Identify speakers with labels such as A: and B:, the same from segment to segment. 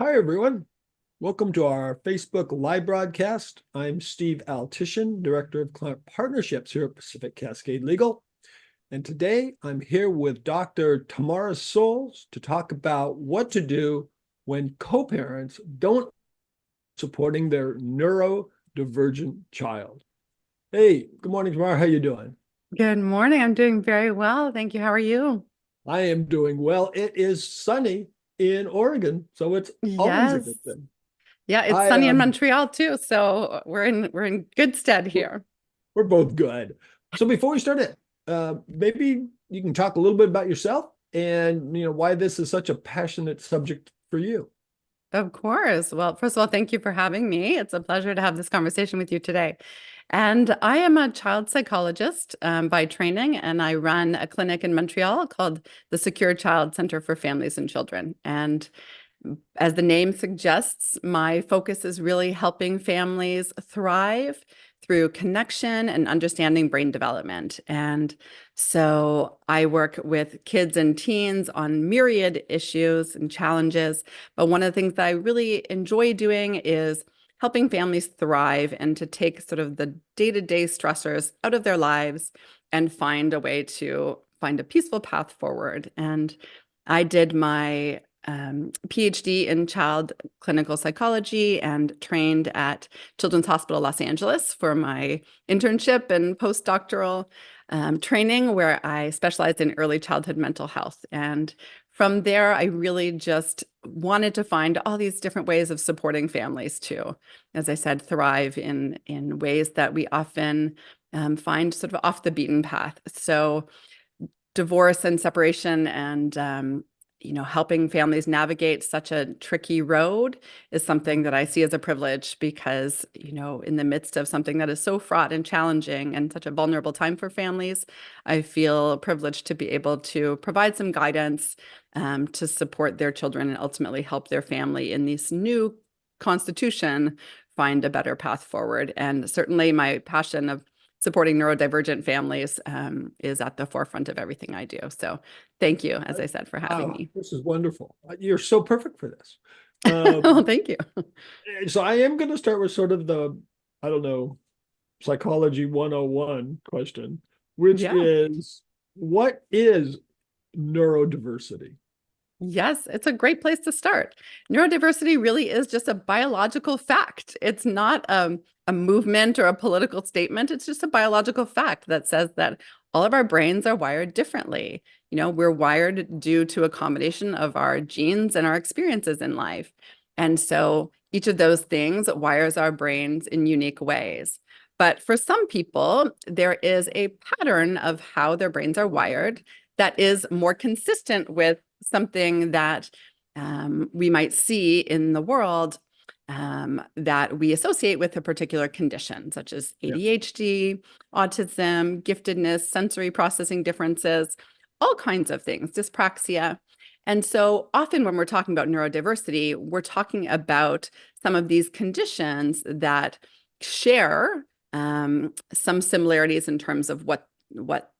A: Hi, everyone. Welcome to our Facebook live broadcast. I'm Steve Altishan, Director of Client Partnerships here at Pacific Cascade Legal. And today I'm here with Dr. Tamara Soles to talk about what to do when co-parents don't supporting their neurodivergent child. Hey, good morning, Tamara. How you doing?
B: Good morning. I'm doing very well. Thank you. How are you?
A: I am doing well. It is sunny in Oregon, so it's always a
B: Yes.
A: good thing.
B: Yeah, it's
A: I
B: sunny in Montreal too, so we're in good stead here.
A: We're both good. So before we start it, maybe you can talk a little bit about yourself and why this is such a passionate subject for you.
B: Of course. Well, first of all, thank you for having me. It's a pleasure to have this conversation with you today. And I am a child psychologist by training, and I run a clinic in Montreal called the Secure Child Center for Families and Children. And as the name suggests, my focus is really helping families thrive through connection and understanding brain development. And so I work with kids and teens on myriad issues and challenges. But one of the things that I really enjoy doing is helping families thrive and to take sort of the day-to-day stressors out of their lives and find a way to find a peaceful path forward. And I did my PhD in child clinical psychology and trained at Children's Hospital Los Angeles for my internship and postdoctoral training, where I specialized in early childhood mental health. And from there, I really just wanted to find all these different ways of supporting families to, as I said, thrive in ways that we often find sort of off the beaten path. So divorce and separation and helping families navigate such a tricky road is something that I see as a privilege because, in the midst of something that is so fraught and challenging and such a vulnerable time for families, I feel privileged to be able to provide some guidance to support their children and ultimately help their family in this new constitution find a better path forward. And certainly my passion of supporting neurodivergent families is at the forefront of everything I do. So thank you, as I said, for having
A: Wow,
B: me.
A: this is wonderful. You're so perfect for this.
B: Well, thank you.
A: So I am going to start with sort of the, I don't know, psychology 101 question, which
B: Yeah.
A: is what is neurodiversity?
B: Yes, it's a great place to start. Neurodiversity really is just a biological fact. It's not a movement or a political statement. It's just a biological fact that says that all of our brains are wired differently. We're wired due to a combination of our genes and our experiences in life. And so each of those things wires our brains in unique ways. But for some people, there is a pattern of how their brains are wired that is more consistent with something that we might see in the world that we associate with a particular condition, such as
A: Yeah.
B: ADHD, autism, giftedness, sensory processing differences, all kinds of things, dyspraxia. And so often when we're talking about neurodiversity, we're talking about some of these conditions that share some similarities in terms of what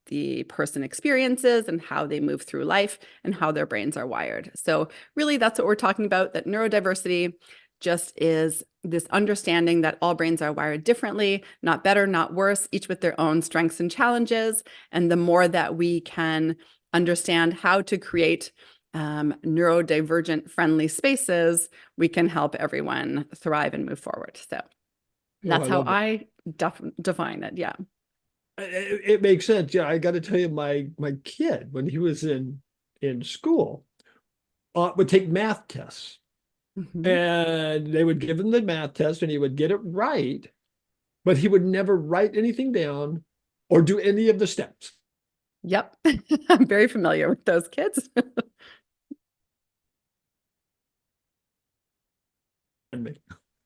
B: the person experiences and how they move through life and how their brains are wired. So really that's what we're talking about, that neurodiversity just is this understanding that all brains are wired differently, not better, not worse, each with their own strengths and challenges. And the more that we can understand how to create neurodivergent friendly spaces, we can help everyone thrive and move forward. So
A: Oh,
B: that's
A: I
B: how
A: love it.
B: I define it. Yeah.
A: It makes sense. Yeah, I got to tell you, my kid, when he was in school, would take math tests,
B: Mhm.
A: and they would give him the math test, and he would get it right, but he would never write anything down or do any of the steps.
B: Yep. I'm very familiar with those kids.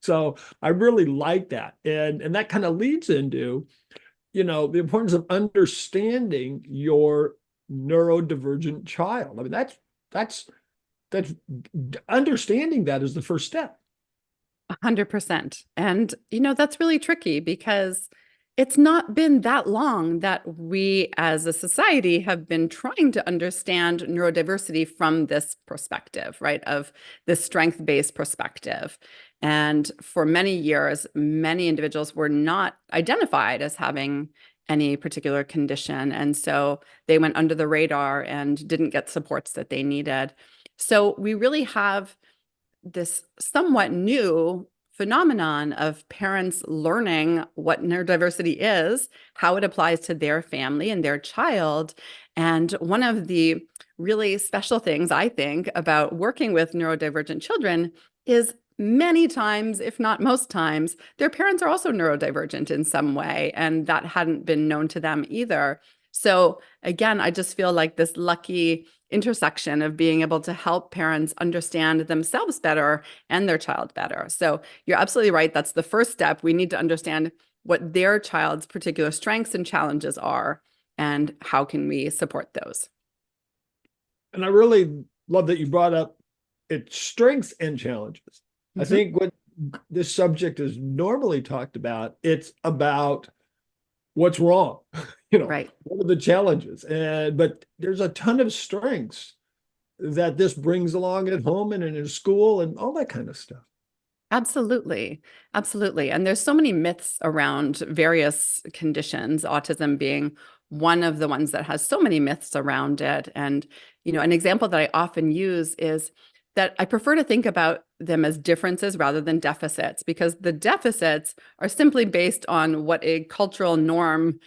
A: So I really like that, and that kind of leads into, the importance of understanding your neurodivergent child. I mean, that's understanding that is the first step.
B: 100%. And, that's really tricky because it's not been that long that we as a society have been trying to understand neurodiversity from this perspective, right? Of this strength-based perspective. And for many years, many individuals were not identified as having any particular condition. And so they went under the radar and didn't get supports that they needed. So we really have this somewhat new phenomenon of parents learning what neurodiversity is, how it applies to their family and their child. And one of the really special things I think about working with neurodivergent children is many times, if not most times, their parents are also neurodivergent in some way, and that hadn't been known to them either. So again, I just feel like this lucky intersection of being able to help parents understand themselves better and their child better. So you're absolutely right. That's the first step. We need to understand what their child's particular strengths and challenges are, and how can we support those.
A: And I really love that you brought up its strengths and challenges. I think when this subject is normally talked about, it's about what's wrong,
B: Right.
A: what are the challenges? But there's a ton of strengths that this brings along at home and in school and all that kind of stuff.
B: Absolutely. Absolutely. And there's so many myths around various conditions, autism being one of the ones that has so many myths around it. And, an example that I often use is that I prefer to think about them as differences rather than deficits, because the deficits are simply based on what a cultural norm,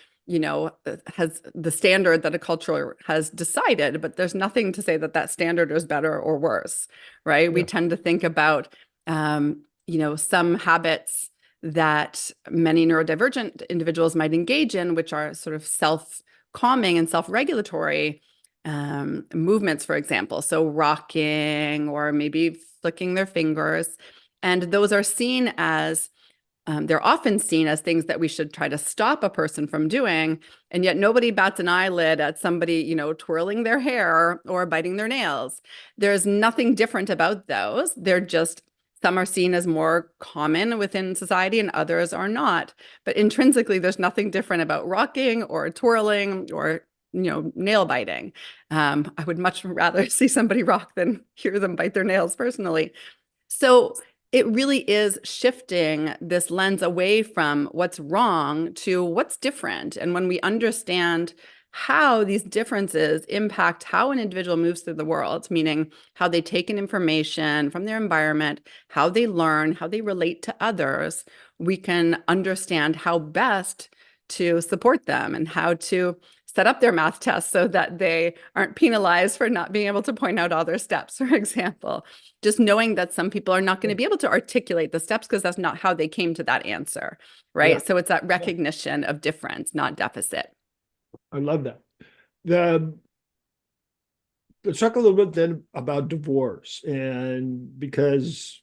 B: has the standard that a culture has decided, but there's nothing to say that that standard is better or worse, right? Yeah. We tend to think about, some habits that many neurodivergent individuals might engage in, which are sort of self-calming and self-regulatory movements, for example. So rocking or maybe flicking their fingers. And those are seen as, they're often seen as things that we should try to stop a person from doing. And yet nobody bats an eyelid at somebody, twirling their hair or biting their nails. There's nothing different about those. They're just, some are seen as more common within society and others are not. But intrinsically, there's nothing different about rocking or twirling or nail biting. I would much rather see somebody rock than hear them bite their nails personally. So it really is shifting this lens away from what's wrong to what's different. And when we understand how these differences impact how an individual moves through the world, meaning how they take in information from their environment, how they learn, how they relate to others, we can understand how best to support them and how to set up their math tests so that they aren't penalized for not being able to point out all their steps, for example. Just knowing that some people are not going to be able to articulate the steps because that's not how they came to that answer, right? Yeah. So it's that recognition of difference, not deficit.
A: I love that. Let's talk a little bit then about divorce, and because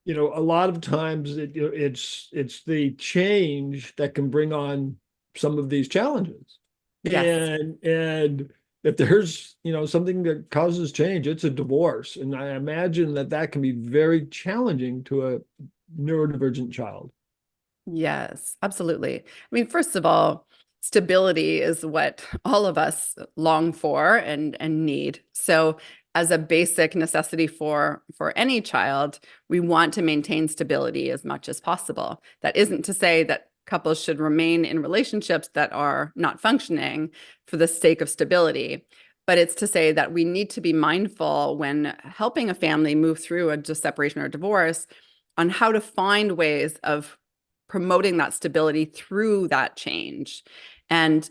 A: a lot of times it's the change that can bring on some of these challenges. Yes. And if there's, something that causes change, it's a divorce. And I imagine that can be very challenging to a neurodivergent child.
B: Yes, absolutely. I mean, first of all, stability is what all of us long for and need. So as a basic necessity for any child, we want to maintain stability as much as possible. That isn't to say that couples should remain in relationships that are not functioning for the sake of stability. But it's to say that we need to be mindful when helping a family move through a separation or divorce on how to find ways of promoting that stability through that change. And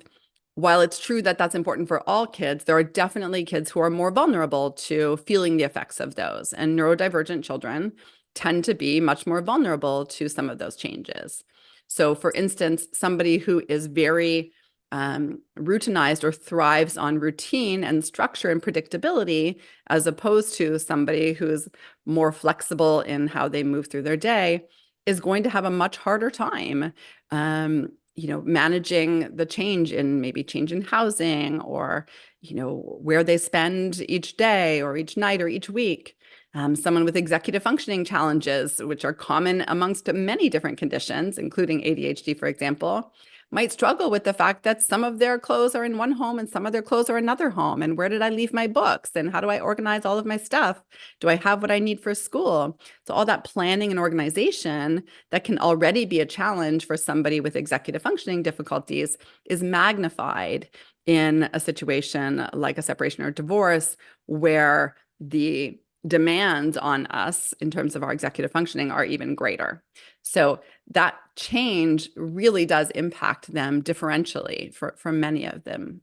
B: while it's true that that's important for all kids, there are definitely kids who are more vulnerable to feeling the effects of those. And neurodivergent children tend to be much more vulnerable to some of those changes. So for instance, somebody who is very routinized or thrives on routine and structure and predictability, as opposed to somebody who's more flexible in how they move through their day, is going to have a much harder time, managing the change in housing or, where they spend each day or each night or each week. Someone with executive functioning challenges, which are common amongst many different conditions, including ADHD, for example, might struggle with the fact that some of their clothes are in one home and some of their clothes are another home. And where did I leave my books? And how do I organize all of my stuff? Do I have what I need for school? So all that planning and organization that can already be a challenge for somebody with executive functioning difficulties is magnified in a situation like a separation or divorce, where the demands on us in terms of our executive functioning are even greater. So that change really does impact them differentially for many of them.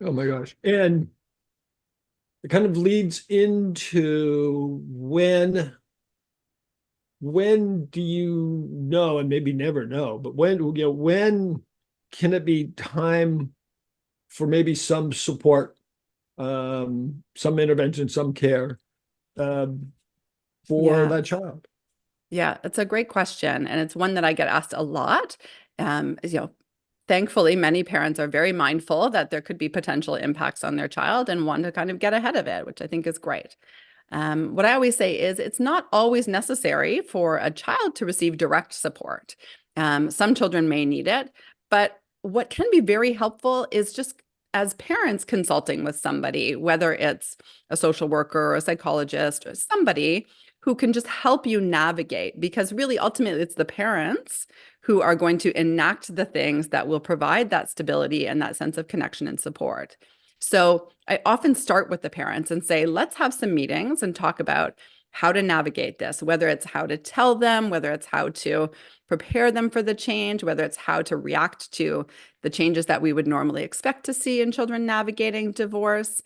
A: Oh my gosh. And it kind of leads into when do you know, and maybe never know, but when can it be time for maybe some support, some intervention, some care, for
B: Yeah.
A: that child?
B: Yeah, it's a great question. And it's one that I get asked a lot. Thankfully, many parents are very mindful that there could be potential impacts on their child and want to kind of get ahead of it, which I think is great. What I always say is it's not always necessary for a child to receive direct support. Some children may need it, but what can be very helpful is just as parents consulting with somebody, whether it's a social worker or a psychologist or somebody who can just help you navigate, because really ultimately it's the parents who are going to enact the things that will provide that stability and that sense of connection and support. So I often start with the parents and say, let's have some meetings and talk about how to navigate this, whether it's how to tell them, whether it's how to prepare them for the change, whether it's how to react to the changes that we would normally expect to see in children navigating divorce.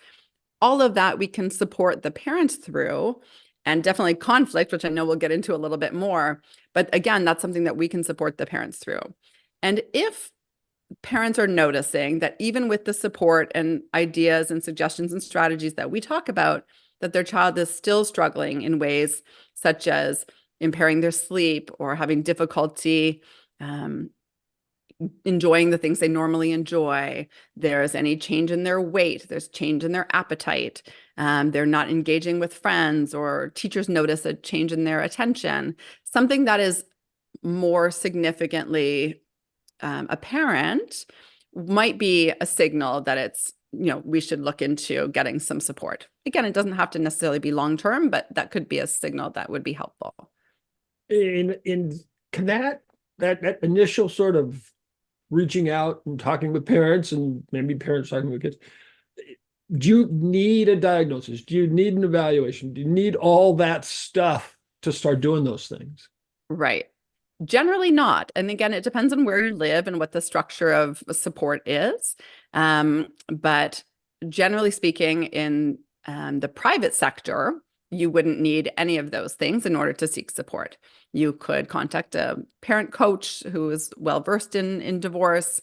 B: All of that we can support the parents through, and definitely conflict, which I know we'll get into a little bit more. But again, that's something that we can support the parents through. And if parents are noticing that even with the support and ideas and suggestions and strategies that we talk about, that their child is still struggling in ways such as impairing their sleep or having difficulty enjoying the things they normally enjoy, there's any change in their weight, there's change in their appetite, they're not engaging with friends, or teachers notice a change in their attention, something that is more significantly apparent might be a signal that it's, we should look into getting some support. Again, it doesn't have to necessarily be long-term, but that could be a signal that would be helpful.
A: Can that initial sort of reaching out and talking with parents, and maybe parents talking with kids, do you need a diagnosis? Do you need an evaluation? Do you need all that stuff to start doing those things?
B: Right. Generally not. And again, it depends on where you live and what the structure of support is. But generally speaking, in the private sector, you wouldn't need any of those things in order to seek support. You could contact a parent coach who is well-versed in divorce.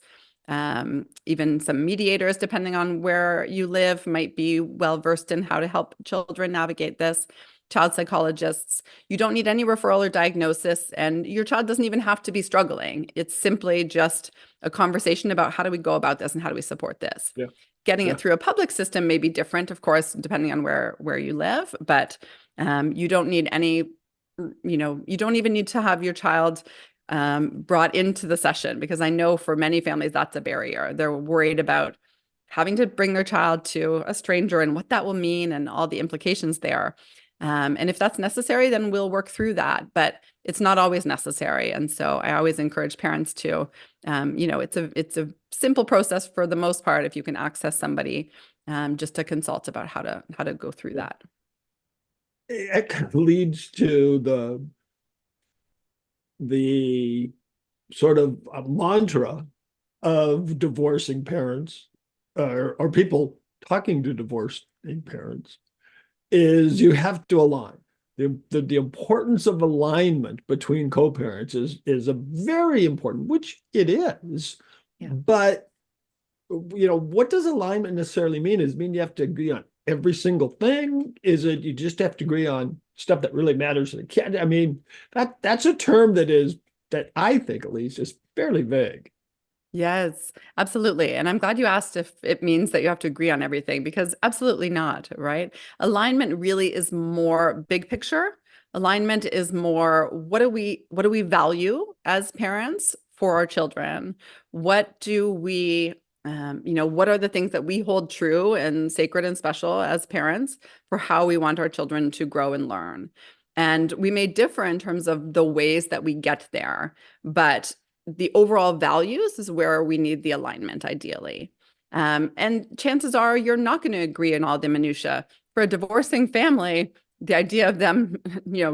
B: Even some mediators, depending on where you live, might be well-versed in how to help children navigate this. Child psychologists. You don't need any referral or diagnosis, and your child doesn't even have to be struggling. It's simply just a conversation about how do we go about this and how do we support this.
A: Yeah.
B: Getting
A: Yeah.
B: it through a public system may be different, of course, depending on where you live, but you don't need any, you don't even need to have your child brought into the session, because I know for many families that's a barrier. They're worried about having to bring their child to a stranger and what that will mean and all the implications there. And if that's necessary, then we'll work through that, but it's not always necessary. And so I always encourage parents to, it's a simple process for the most part, if you can access somebody just to consult about how to go through that.
A: It kind of leads to the sort of a mantra of divorcing parents, or people talking to divorcing parents, is you have to align. The importance of alignment between co-parents is a very important, which it is.
B: Yeah.
A: But what does alignment necessarily mean? Does it mean you have to agree on every single thing? Is it you just have to agree on stuff that really matters to the kid? I mean, that's a term that I think at least is fairly vague.
B: Yes, absolutely. And I'm glad you asked if it means that you have to agree on everything, because absolutely not, right? Alignment really is more big picture. Alignment is more, what do we value as parents for our children? What do we what are the things that we hold true and sacred and special as parents for how we want our children to grow and learn? And we may differ in terms of the ways that we get there, but the overall values is where we need the alignment, ideally. And chances are you're not going to agree on all the minutia. For a divorcing family, the idea of them,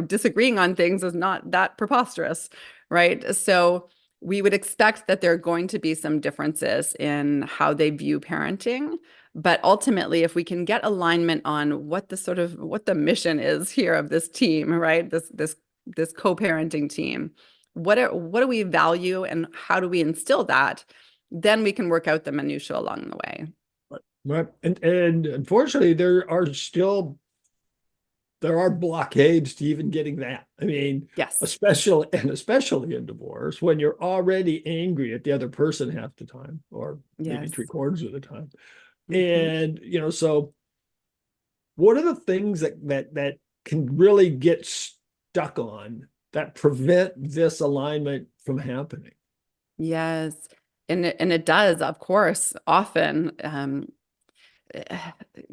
B: disagreeing on things is not that preposterous, right? So we would expect that there are going to be some differences in how they view parenting. But ultimately, if we can get alignment on what the mission is here of this team, right? This co-parenting team, what do we value and how do we instill that? Then we can work out the minutia along the way.
A: Right. And unfortunately, there are blockades to even getting that. I mean,
B: Yes.
A: especially in divorce, when you're already angry at the other person half the time, or maybe
B: Yes.
A: three-quarters of the time.
B: Mhm.
A: And so what are the things that can really get stuck on that prevent this alignment from happening?
B: Yes. And it does, of course, often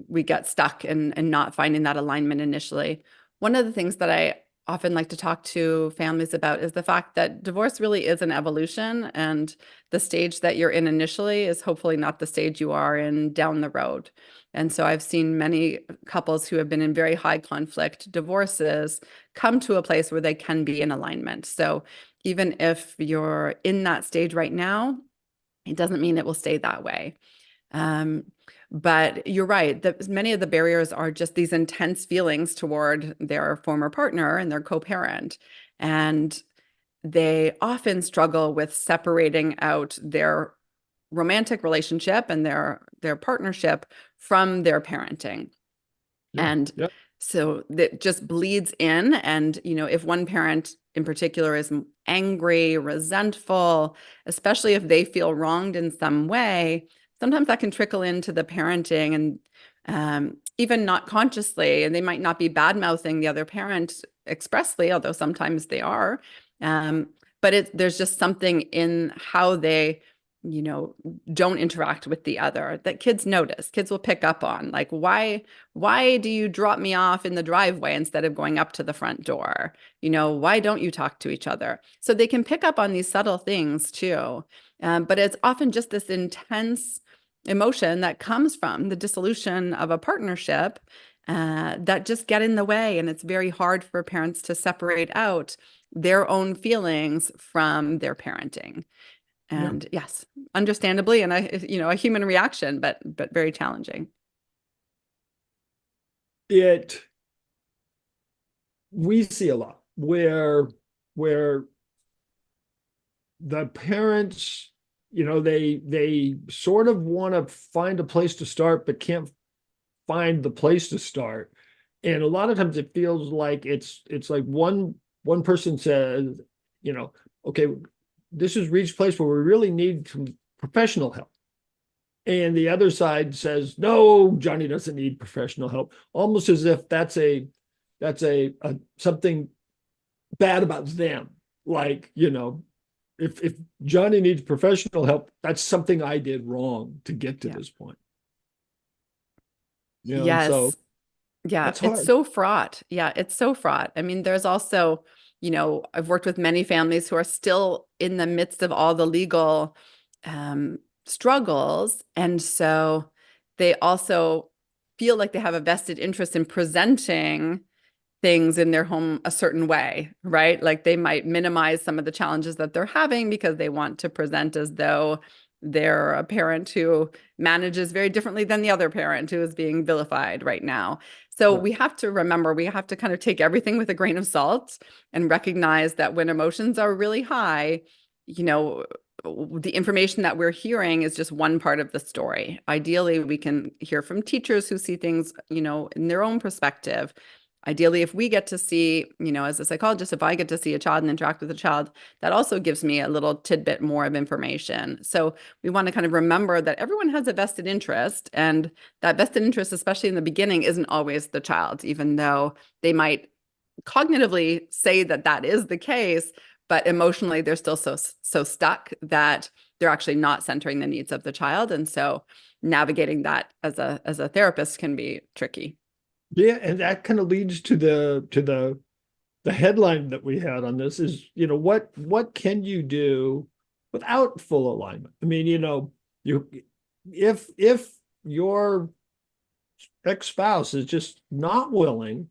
B: we get stuck and not finding that alignment initially. One of the things that I often like to talk to families about is the fact that divorce really is an evolution, and the stage that you're in initially is hopefully not the stage you are in down the road. And so I've seen many couples who have been in very high conflict divorces come to a place where they can be in alignment. So even if you're in that stage right now, it doesn't mean it will stay that way. Um, but you're right, that many of the barriers are just these intense feelings toward their former partner and their co-parent. And they often struggle with separating out their romantic relationship and their partnership from their parenting.
A: Yeah.
B: And
A: Yeah.
B: so that just bleeds in. And, if one parent in particular is angry, resentful, especially if they feel wronged in some way, sometimes that can trickle into the parenting, and even not consciously. And they might not be bad mouthing the other parent expressly, although sometimes they are. Um, but there's just something in how they you know don't interact with the other that kids notice. Kids will pick up on, like, why do you drop me off in the driveway instead of going up to the front door? Why don't you talk to each other? So they can pick up on these subtle things too. But it's often just this intense emotion that comes from the dissolution of a partnership that just get in the way. And it's very hard for parents to separate out their own feelings from their parenting.
A: Yeah.
B: And yes, understandably, and a human reaction, but very challenging.
A: It We see a lot where the parents, they sort of want to find a place to start, but can't find the place to start. And a lot of times it feels like it's like one person says, you know, okay, this has reached a place where we really need some professional help. And the other side says, no, Johnny doesn't need professional help, almost as if that's a something bad about them. Like, if Johnny needs professional help, that's something I did wrong to get to
B: Yeah.
A: this point. And so
B: Yes. Yeah,
A: that's
B: it's
A: hard.
B: so fraught. Yeah, it's so fraught. I mean, there's also, I've worked with many families who are still in the midst of all the legal struggles. And so they also feel like they have a vested interest in presenting things in their home a certain way, right? Like they might minimize some of the challenges that they're having because they want to present as though they're a parent who manages very differently than the other parent who is being vilified right now. So
A: Right.
B: we have to remember, we have to kind of take everything with a grain of salt and recognize that when emotions are really high, you know, the information that we're hearing is just one part of the story. Ideally, we can hear from teachers who see things, in their own perspective. ideally, if we get to see, as a psychologist, if I get to see a child and interact with a child, that also gives me a little tidbit more of information. So we want to kind of remember that everyone has a vested interest, and that vested interest, especially in the beginning, isn't always the child, even though they might cognitively say that that is the case, but emotionally they're still so stuck that they're actually not centering the needs of the child. And so navigating that as a therapist can be tricky.
A: Yeah, and that kind of leads to the headline that we had on this is, what can you do without full alignment? I mean, you if your ex-spouse is just not willing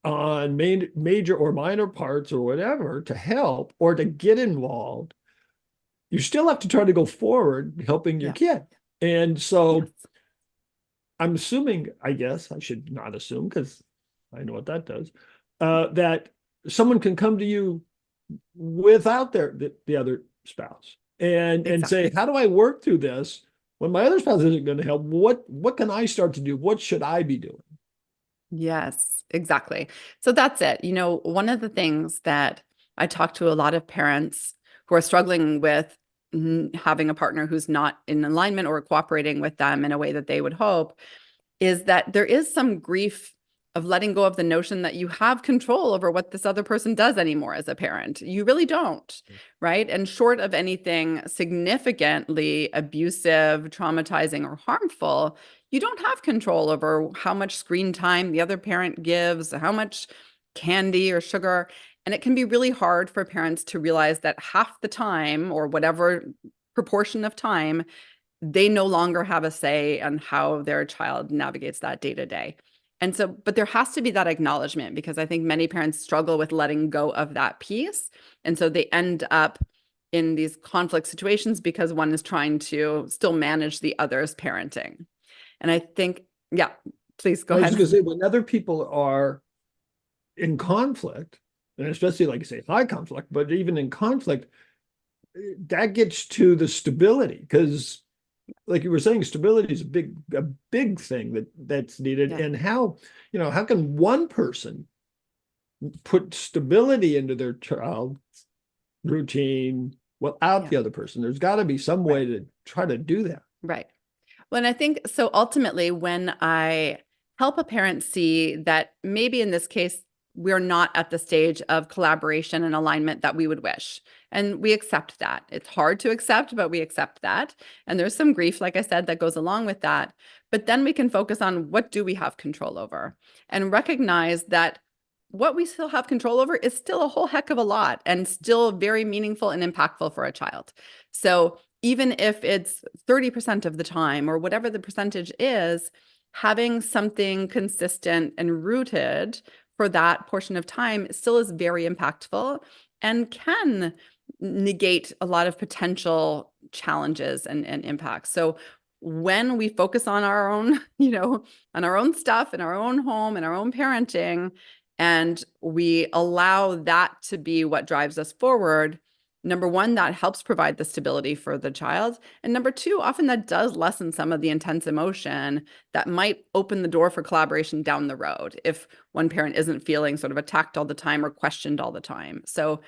A: on major or minor parts or whatever to help or to get involved, you still have to try to go forward helping your
B: Yeah.
A: kid. And so
B: Yes.
A: I'm assuming, I guess I should not assume because I know what that does, that someone can come to you without the other spouse and say,
B: Exactly.
A: how do I work through this when my other spouse isn't going to help? What can I start to do? What should I be doing?
B: Yes, exactly. So that's it. One of the things that I talk to a lot of parents who are struggling with having a partner who's not in alignment or cooperating with them in a way that they would hope is that there is some grief of letting go of the notion that you have control over what this other person does anymore as a parent. You really don't, right? And short of anything significantly abusive, traumatizing, or harmful, you don't have control over how much screen time the other parent gives, how much candy or sugar. And it can be really hard for parents to realize that half the time, or whatever proportion of time, they no longer have a say on how their child navigates that day to day. And so, but there has to be that acknowledgement, because I think many parents struggle with letting go of that piece. And so they end up in these conflict situations because one is trying to still manage the other's parenting. And I think, yeah, please go
A: I was just
B: ahead.
A: going to say, when other people are in conflict, and especially like I say, high conflict, but even in conflict, that gets to the stability because like you were saying, stability is a big thing that's needed.
B: Yeah,
A: And how can one person put stability into their child's routine without
B: yeah,
A: the other person? There's got to be some
B: right,
A: way to try to do that.
B: right. Well, and I think so ultimately, when I help a parent see that maybe in this case, we're not at the stage of collaboration and alignment that we would wish. And we accept that. It's hard to accept, but we accept that. And there's some grief, like I said, that goes along with that. But then we can focus on what do we have control over and recognize that what we still have control over is still a whole heck of a lot and still very meaningful and impactful for a child. So even if it's 30% of the time or whatever the percentage is, having something consistent and rooted for that portion of time still is very impactful and can negate a lot of potential challenges and impacts. So when we focus on our own, on our own stuff in our own home and our own parenting, and we allow that to be what drives us forward, number one, that helps provide the stability for the child. And number two, often that does lessen some of the intense emotion that might open the door for collaboration down the road if one parent isn't feeling sort of attacked all the time or questioned all the time. So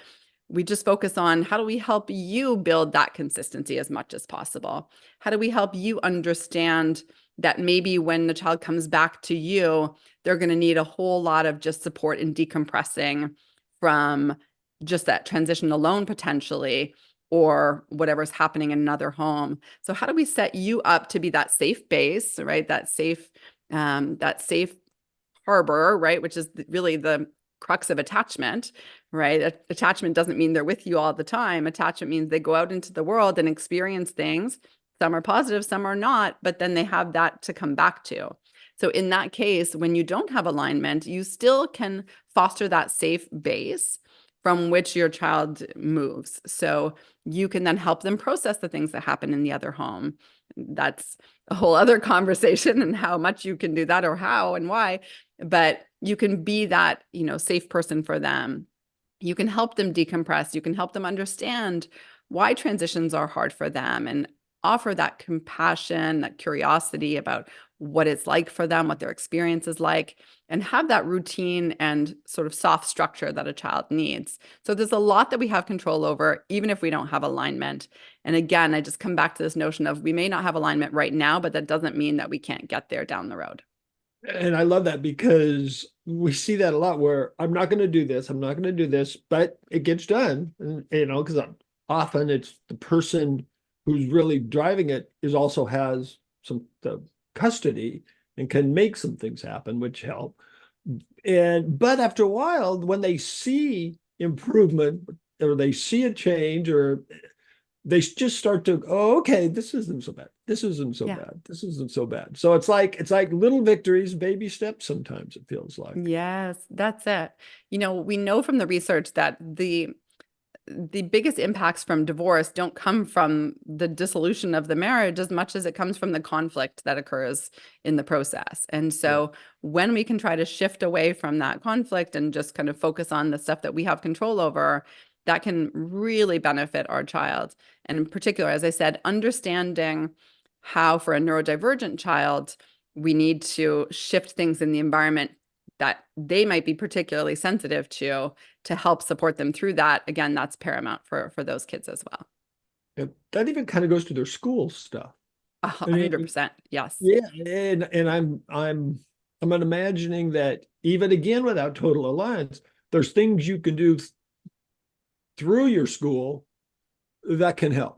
B: we just focus on how do we help you build that consistency as much as possible? How do we help you understand that maybe when the child comes back to you, they're going to need a whole lot of just support in decompressing from just that transition alone potentially, or whatever's happening in another home. So how do we set you up to be that safe base, right? That safe harbor, right? Which is really the crux of attachment, right? Attachment doesn't mean they're with you all the time. Attachment means they go out into the world and experience things. Some are positive, some are not, but then they have that to come back to. So in that case, when you don't have alignment, you still can foster that safe base from which your child moves. So you can then help them process the things that happen in the other home. That's a whole other conversation and how much you can do that or how and why, but you can be that, safe person for them. You can help them decompress. You can help them understand why transitions are hard for them and offer that compassion, that curiosity about what it's like for them, what their experience is like, and have that routine and sort of soft structure that a child needs. So there's a lot that we have control over, even if we don't have alignment. And again, I just come back to this notion of we may not have alignment right now, but that doesn't mean that we can't get there down the road.
A: And I love that because we see that a lot where I'm not going to do this, I'm not going to do this, but it gets done. And, because often it's the person who's really driving it is also has some the custody and can make some things happen, which help. But after a while, when they see improvement or they see a change or they just start to, oh, okay, this isn't so bad. This isn't so bad. This isn't so bad. So it's like little victories, baby steps sometimes it feels like.
B: Yes, that's it. We know from the research that the biggest impacts from divorce don't come from the dissolution of the marriage as much as it comes from the conflict that occurs in the process. And so when we can try to shift away from that conflict and just kind of focus on the stuff that we have control over, that can really benefit our child. And in particular, as I said, understanding how for a neurodivergent child, we need to shift things in the environment that they might be particularly sensitive to help support them through that. Again, that's paramount for those kids as well.
A: That even kind of goes to their school stuff.
B: 100%. Yes.
A: Yeah. And I'm imagining that even again, without total alliance, there's things you can do through your school that can help.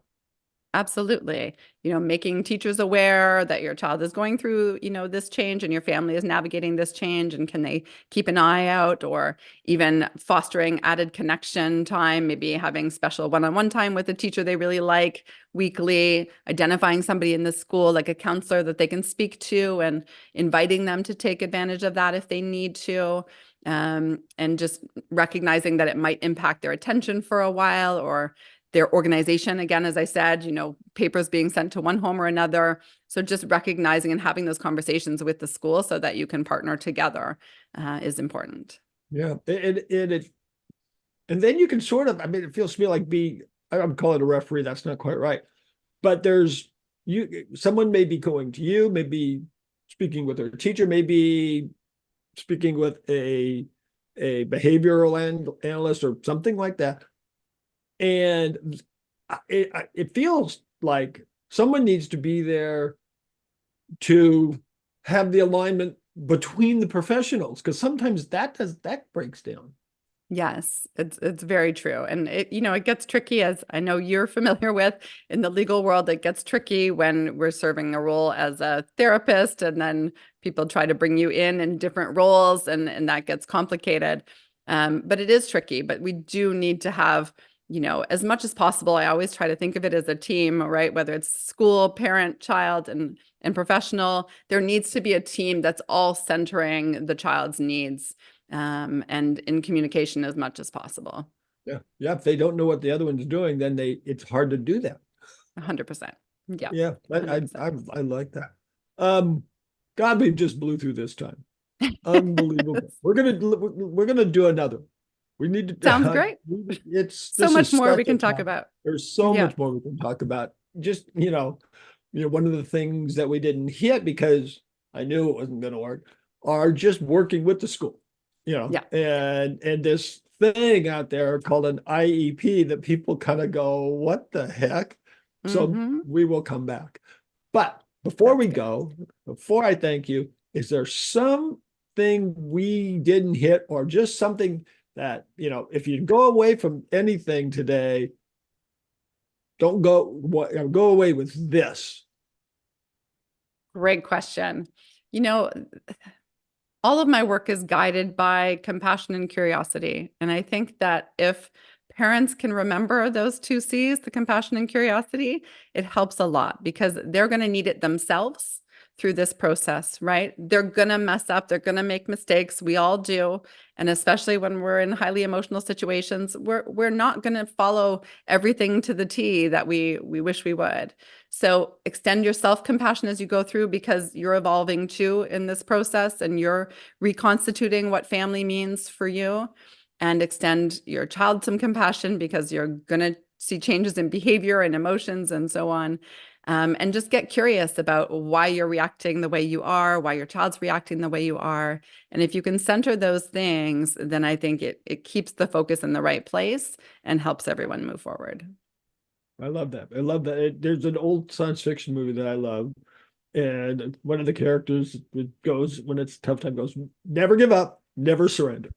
B: Absolutely. Making teachers aware that your child is going through, this change and your family is navigating this change, and can they keep an eye out, or even fostering added connection time, maybe having special one-on-one time with a teacher they really like weekly, identifying somebody in the school like a counselor that they can speak to and inviting them to take advantage of that if they need to. And just recognizing that it might impact their attention for a while or their organization. Again, as I said, papers being sent to one home or another. So just recognizing and having those conversations with the school so that you can partner together is important.
A: Yeah. And then you can sort of, it feels to me like I'm calling it a referee. That's not quite right. But someone may be going to you, maybe speaking with their teacher, maybe speaking with a behavioral analyst or something like that. And it feels like someone needs to be there to have the alignment between the professionals, because sometimes that breaks down.
B: Yes, it's very true. And it gets tricky, as I know you're familiar with in the legal world. It gets tricky when we're serving a role as a therapist, and then people try to bring you in different roles, and that gets complicated. But it is tricky, but we do need to have as much as possible. I always try to think of it as a team, right? Whether it's school, parent, child, and professional, there needs to be a team that's all centering the child's needs and in communication as much as possible.
A: Yeah. Yeah. If they don't know what the other one's doing, then it's hard to do that.
B: 100%. Yeah.
A: Yeah. I like that. God, we just blew through this time. Unbelievable. We're gonna do another. We need to.
B: Sounds great.
A: It's
B: so much more we can talk about.
A: There's so much more we can talk about. Just one of the things that we didn't hit because I knew it wasn't going to work are just working with the school. And this thing out there called an IEP that people kind of go, what the heck? So we will come back. But before we go, before I thank you, is there something we didn't hit, or just something that, if you go away from anything today, don't go away with this?
B: Great question. All of my work is guided by compassion and curiosity. And I think that if parents can remember those two C's, the compassion and curiosity, it helps a lot, because they're going to need it themselves through this process, right? They're going to mess up. They're going to make mistakes. We all do. And especially when we're in highly emotional situations, we're not going to follow everything to the T that we wish we would. So extend your self-compassion as you go through, because you're evolving too in this process, and you're reconstituting what family means for you. And extend your child some compassion, because you're going to see changes in behavior and emotions and so on. and just get curious about why you're reacting the way you are, why your child's reacting the way you are. And if you can center those things, then I think it keeps the focus in the right place and helps everyone move forward.
A: I love that. I love that. There's an old science fiction movie that I love. And one of the characters goes, when it's a tough time, goes, never give up, never surrender.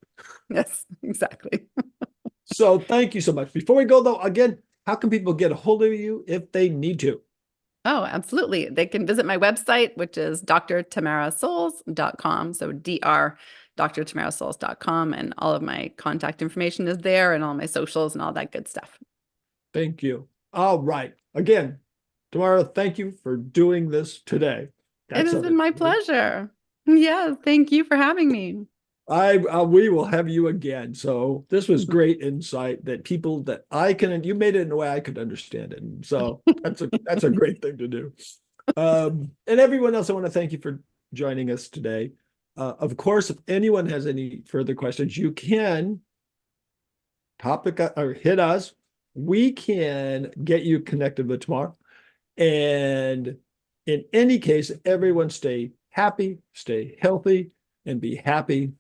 B: Yes, exactly.
A: So thank you so much. Before we go, though, again, how can people get a hold of you if they need to?
B: Oh, absolutely. They can visit my website, which is drtamarasoles.com. So drtamarasoles.com. And all of my contact information is there and all my socials and all that good stuff.
A: Thank you. All right. Again, Tamara, thank you for doing this today.
B: It has been my pleasure. Yeah, thank you for having me.
A: We will have you again. So this was great insight that people that I can, you made it in a way I could understand it. And so that's a great thing to do. And everyone else, I want to thank you for joining us today. Of course, if anyone has any further questions, you can topic or hit us. We can get you connected with Tamara. And in any case, everyone stay happy, stay healthy, and be happy